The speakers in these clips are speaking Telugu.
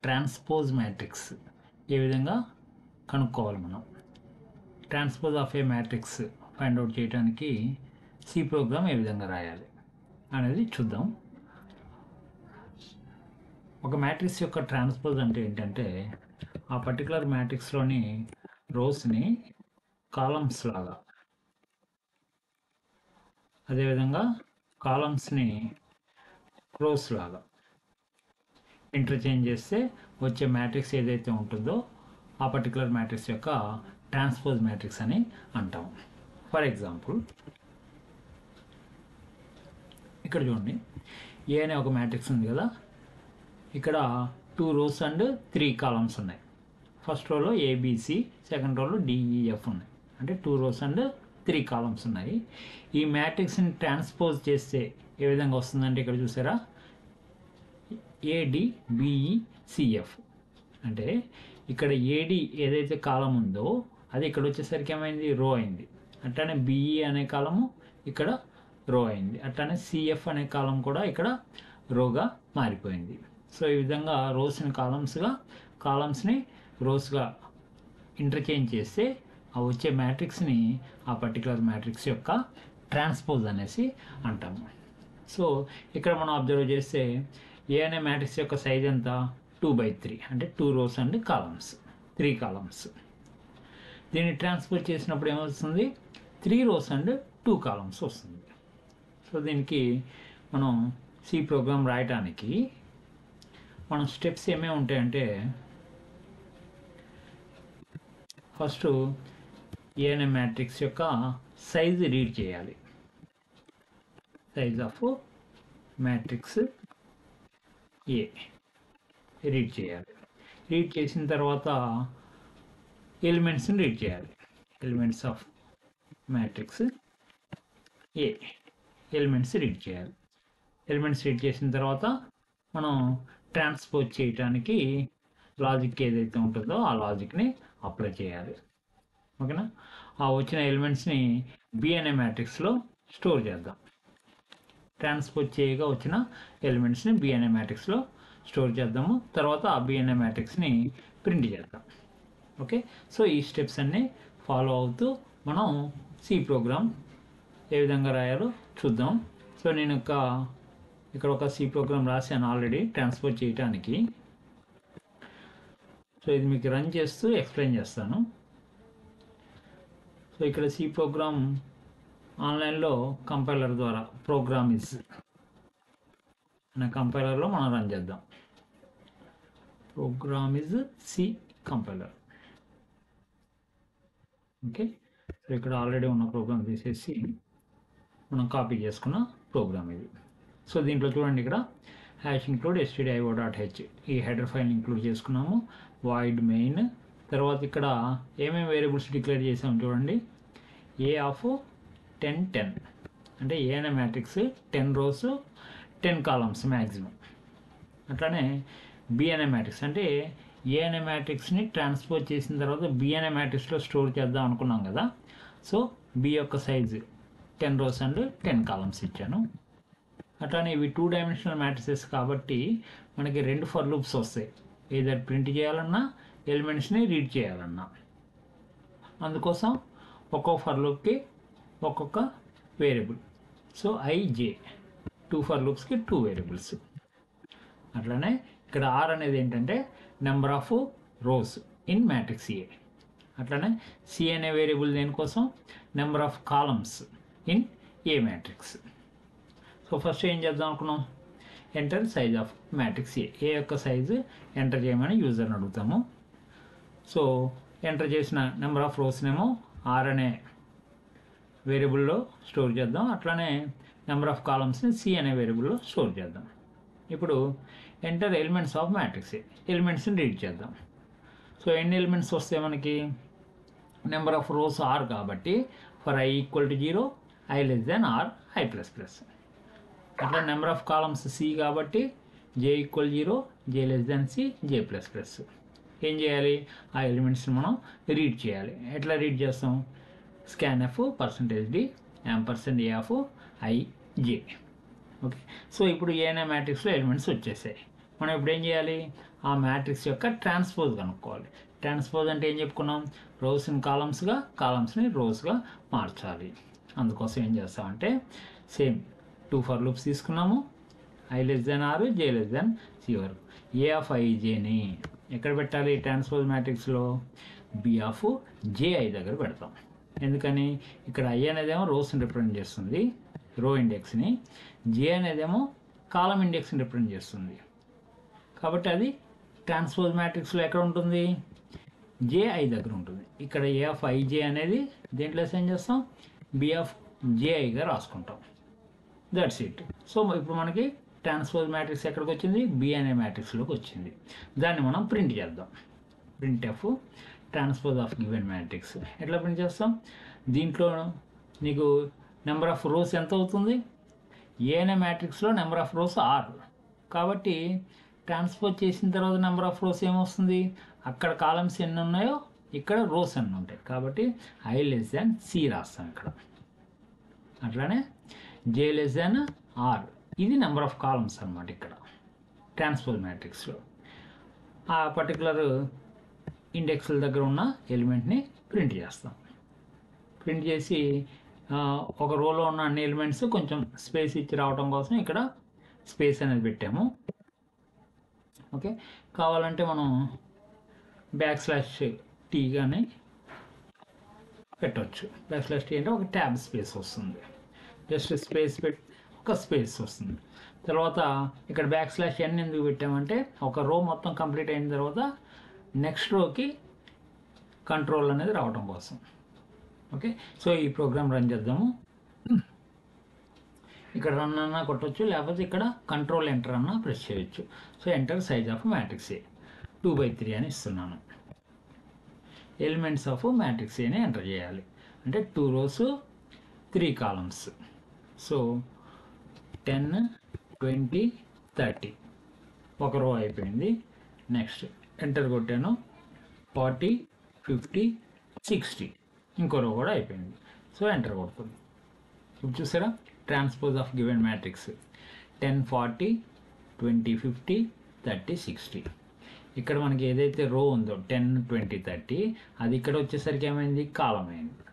ట్రాన్స్పోజ్ మ్యాట్రిక్స్ ఏ విధంగా కనుక్కోవాలి మనం. Transpose of A matrix find out చేయడానికి సి ప్రోగ్రామ్ ఏ విధంగా రాయాలి అనేది చూద్దాం. ఒక మ్యాట్రిక్స్ యొక్క ట్రాన్స్పోజ్ అంటే ఏంటంటే ఆ పర్టికులర్ మ్యాట్రిక్స్లోని రోస్ని కాలమ్స్ లాగా, అదేవిధంగా కాలమ్స్ని రోస్ లాగా ఇంటర్చేంజ్ చేస్తే వచ్చే మ్యాట్రిక్స్ ఏదైతే ఉంటుందో ఆ పర్టికులర్ మ్యాట్రిక్స్ యొక్క ట్రాన్స్పోజ్ మ్యాట్రిక్స్ అని అంటాం. ఫర్ ఎగ్జాంపుల్ ఇక్కడ చూడండి, ఏ అనే ఒక మ్యాట్రిక్స్ ఉంది కదా, ఇక్కడ 2 rows అండ్ 3 columns ఉన్నాయి. ఫస్ట్ రోలో ఏబిసి, సెకండ్ రోలో డిఈఎఫ్ ఉన్నాయి. అంటే 2 rows అండ్ 3 columns ఉన్నాయి. ఈ మ్యాట్రిక్స్ని ట్రాన్స్పోజ్ చేస్తే ఏ విధంగా వస్తుందంటే ఇక్కడ చూసారా, ఏడిబిఈసిఎఫ్. అంటే ఇక్కడ ఏడి ఏదైతే కాలం ఉందో అది ఇక్కడ వచ్చేసరికి ఏమైంది, రో అయింది. అట్లానే బిఈ అనే కాలము ఇక్కడ రో అయింది. అట్లానే సిఎఫ్ అనే కాలం కూడా ఇక్కడ రోగా మారిపోయింది. సో ఈ విధంగా రోస్ని కాలమ్స్గా, కాలమ్స్ని రోస్గా ఇంటర్చేంజ్ చేస్తే ఆ వచ్చే మ్యాట్రిక్స్ని ఆ పర్టికులర్ మ్యాట్రిక్స్ యొక్క ట్రాన్స్పోజ్ అనేసి అంటాము. సో ఇక్కడ మనం అబ్జర్వ్ చేస్తే ఏ అనే మ్యాట్రిక్స్ యొక్క సైజ్ ఎంత, 2/3, అంటే 2 rows అండ్ కాలమ్స్, 3 columns. దీన్ని ట్రాన్స్పోజ్ చేసినప్పుడు ఏమవుతుంది, 3 rows అండ్ 2 columns వస్తుంది. సో దీనికి మనం సి ప్రోగ్రామ్ రాయటానికి మనం స్టెప్స్ ఏమేమి ఉంటాయంటే, ఫస్ట్ ఏ అనే మ్యాట్రిక్స్ యొక్క సైజ్ రీడ్ చేయాలి. Size of matrix A read చేయాలి. రీడ్ చేసిన తర్వాత ఎలిమెంట్స్ని రీడ్ చేయాలి. Elements of matrix A elements read చేయాలి. ఎలిమెంట్స్ రీడ్ చేసిన తర్వాత మనం ట్రాన్స్పోజ్ చేయడానికి లాజిక్ ఏదైతే ఉంటుందో ఆ లాజిక్ని అప్లై చేయాలి. ఓకేనా. ఆ వచ్చిన ఎలిమెంట్స్ని బి అనే మ్యాట్రిక్స్లో స్టోర్ చేద్దాం. ట్రాన్స్పోజ్ చేయగా వచ్చిన ఎలిమెంట్స్ని బి అనే మ్యాట్రిక్స్లో స్టోర్ చేద్దాము. తర్వాత ఆ బి అనే మ్యాట్రిక్స్ని ప్రింట్ చేద్దాం. ఓకే. సో ఈ స్టెప్స్ అన్నీ ఫాలో అవుతూ మనం సి ప్రోగ్రామ్ ఏ విధంగా రాయాలో చూద్దాం. సో నేను ఇక్కడ ఒక సి ప్రోగ్రామ్ రాశాను ఆల్రెడీ ట్రాన్స్పోజ్ చేయడానికి. సో ఇది మీకు రన్ చేస్తూ ఎక్స్ప్లెయిన్ చేస్తాను. సో ఇక్కడ సి ప్రోగ్రామ్ ఆన్లైన్లో కంపైలర్ ద్వారా ప్రోగ్రామిజ్ అనే కంపైలర్లో మనం రన్ చేద్దాం. ప్రోగ్రామిజ్ సి కంపైలర్. ఓకే. సో ఇక్కడ ఆల్రెడీ ఉన్న ప్రోగ్రామ్ తీసేసి మనం కాపీ చేసుకున్న ప్రోగ్రామ్ ఇది. సో దీంట్లో చూడండి, ఇక్కడ #include stdio.h ఈ హెడర్ ఫైల్ ఇంక్లూడ్ చేసుకున్నాము. వాయిడ్ మెయిన్, తర్వాత ఇక్కడ ఏమేమి వేరియబుల్స్ డిక్లేర్ చేసాము చూడండి. ఏ ఆఫ్ 10 అంటే ఏ అనే మ్యాట్రిక్స్ 10 rows 10 columns మ్యాక్సిమం. అట్లానే బి అనే మ్యాట్రిక్స్ అంటే ఏ అనే మ్యాట్రిక్స్ని ట్రాన్స్పోజ్ చేసిన తర్వాత బి అనే మ్యాట్రిక్స్లో స్టోర్ చేద్దాం అనుకున్నాం కదా. సో బి యొక్క సైజు 10 rows అండ్ 10 columns ఇచ్చాను. అట్లానే ఇవి 2-dimensional మ్యాట్రిసెస్ కాబట్టి మనకి 2 ఫర్ లూప్స్ వస్తాయి. ఏదర్ ప్రింట్ చేయాలన్నా ఎలిమెంట్స్ని రీడ్ చేయాలన్నా. అందుకోసం ఒక్కో ఫర్ లూప్కి ఒక్కొక్క వేరియబుల్. సో ఐజే 2 ఫర్ లూప్స్కి 2 వేరియబుల్స్. అట్లానే ఇక్కడ ఆర్ అనేది ఏంటంటే number of rows in matrix A. అట్లానే సి అనే వేరియబుల్ దేనికోసం, number of columns in A matrix. So first ఏం చేద్దాం అనుకున్నాం, enter size of matrix A యొక్క సైజు ఎంటర్ చేయమని యూజర్ని అడుగుతాము. సో ఎంటర్ చేసిన నెంబర్ ఆఫ్ రోస్నేమో ఆర్ అనే వేరియబుల్లో స్టోర్ చేద్దాం. అట్లానే నెంబర్ ఆఫ్ కాలమ్స్ని సి అనే వేరియబుల్లో స్టోర్ చేద్దాం. ఇప్పుడు enter elements of matrix A, ఎలిమెంట్స్ని రీడ్ చేద్దాం. సో ఎన్ని ఎలిమెంట్స్ వస్తాయి మనకి, నెంబర్ ఆఫ్ రోస్ ఆర్ కాబట్టి for i = 0 i r i++. అట్లా నెంబర్ ఆఫ్ కాలమ్స్ సి కాబట్టి j = 0 j c j++. ఏం చేయాలి, ఆ ఎలిమెంట్స్ని మనం రీడ్ చేయాలి. ఎట్లా రీడ్ చేస్తాం, scanf %d &a of ij. Okay. So ఇప్పుడు ఏ అనే మ్యాట్రిక్స్లో ఎలిమెంట్స్ వచ్చేసాయి. మనం ఇప్పుడు ఏం చేయాలి, ఆ మ్యాట్రిక్స్ యొక్క ట్రాన్స్పోజ్ కనుక్కోవాలి. ట్రాన్స్పోజ్ అంటే ఏం చెప్పుకున్నాం, రోస్ని కాలమ్స్గా, కాలమ్స్ని రోస్గా మార్చాలి. అందుకోసం ఏం చేస్తామంటే సేమ్ 2 ఫర్ లూప్స్ తీసుకున్నాము. i less than r, j less than c వరకు. a ఆఫ్ ijని ఎక్కడ పెట్టాలి, ట్రాన్స్పోజ్ మ్యాట్రిక్స్లో b ఆఫ్ ji దగ్గర పెడతాం. ఎందుకని, ఇక్కడ i అనేదేమో రోస్ని రిప్రజెంట్ చేస్తుంది, రో ఇండెక్స్ని, j అనేదేమో కాలం ఇండెక్స్ని రిప్రజెంట్ చేస్తుంది. కాబట్టి అది ట్రాన్స్పోజ్ మ్యాట్రిక్స్లో ఎక్కడ ఉంటుంది, ji దగ్గర ఉంటుంది. ఇక్కడ a ఆఫ్ ij అనేది దేంట్లో అసైన్ చేస్తాం, b ఆఫ్ jiగా రాసుకుంటాం. That's it. సో ఇప్పుడు మనకి ట్రాన్స్పోజ్ మ్యాట్రిక్స్ ఎక్కడికి వచ్చింది, బి అనే మ్యాట్రిక్స్లోకి వచ్చింది. దాన్ని మనం ప్రింట్ చేద్దాం. Print F transpose of given matrix ఎట్లా ప్రింట్ చేస్తాం, దీంట్లో నీకు నెంబర్ ఆఫ్ రోస్ ఎంత అవుతుంది, ఏ అనే మ్యాట్రిక్స్లో నెంబర్ ఆఫ్ రోస్ ఆర్. కాబట్టి ట్రాన్స్పోజ్ చేసిన తర్వాత నెంబర్ ఆఫ్ రోస్ ఏమొస్తుంది, అక్కడ కాలమ్స్ ఎన్ని ఉన్నాయో ఇక్కడ రోస్ ఎన్ని ఉంటాయి. కాబట్టి i లెస్ దాన్ సి రాస్తాం ఇక్కడ. అట్లానే j లెస్ దాన్ ఆర్, ఇది నెంబర్ ఆఫ్ కాలమ్స్ అనమాట ఇక్కడ ట్రాన్స్పోజ్ మ్యాట్రిక్స్లో. ఆ పర్టికులర్ ఇండెక్స్ల దగ్గర ఉన్న ఎలిమెంట్ని ప్రింట్ చేస్తాం. ప్రింట్ చేసి ఒక రోలో ఉన్న అన్ని ఎలిమెంట్స్ కొంచెం స్పేస్ ఇచ్చి రావడం కోసం ఇక్కడ స్పేస్ అనేది పెట్టాము. ఓకే, కావాలంటే మనం \t కానీ పెట్టవచ్చు. \t అంటే ఒక ట్యాబ్ స్పేస్ వస్తుంది, జస్ట్ స్పేస్ పెట్టి ఒక స్పేస్ వస్తుంది. తర్వాత ఇక్కడ \n ఎందుకు పెట్టామంటే ఒక రో మొత్తం కంప్లీట్ అయిన తర్వాత నెక్స్ట్ రోకి కంట్రోల్ అనేది రావడం కోసం. ఓకే, సో ఈ ప్రోగ్రామ్ రన్ చేద్దాము. ఇక్కడ రన్ అన్నా కొట్టవచ్చు, లేకపోతే ఇక్కడ కంట్రోల్ ఎంటర్ అన్నా ప్రెస్ చేయొచ్చు. So enter size of matrix ఏ 2/3 అని ఇస్తున్నాను. ఎలిమెంట్స్ ఆఫ్ మ్యాట్రిక్స్ ఏని ఎంటర్ చేయాలి. అంటే 2 rows 3 columns. సో 10, 20, 30 ఒక రో అయిపోయింది. నెక్స్ట్ ఎంటర్ కొట్టాను, 40, 50, 60 ఇంకో రో కూడా అయిపోయింది. సో ఎంటర్ కొడుతుంది. ఇప్పుడు చూసారా, ట్రాన్స్పోజ్ ఆఫ్ గివెన్ మ్యాట్రిక్స్ 10, 40, 20, 50, 30, 60. ఇక్కడ మనకి ఏదైతే రో ఉందో 10, 20, 30 అది ఇక్కడ వచ్చేసరికి ఏమైంది, కాలం అయింది.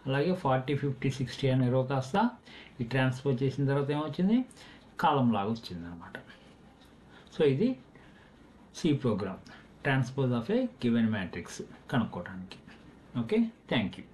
అలాగే 40, 50, 60 అనే రో కాస్త ఈ ట్రాన్స్పోజ్ చేసిన తర్వాత ఏమొచ్చింది, కాలం లాగా వచ్చింది అనమాట. సో ఇది C program transpose of a given matrix కనుక్కోవడానికి. Okay, thank you.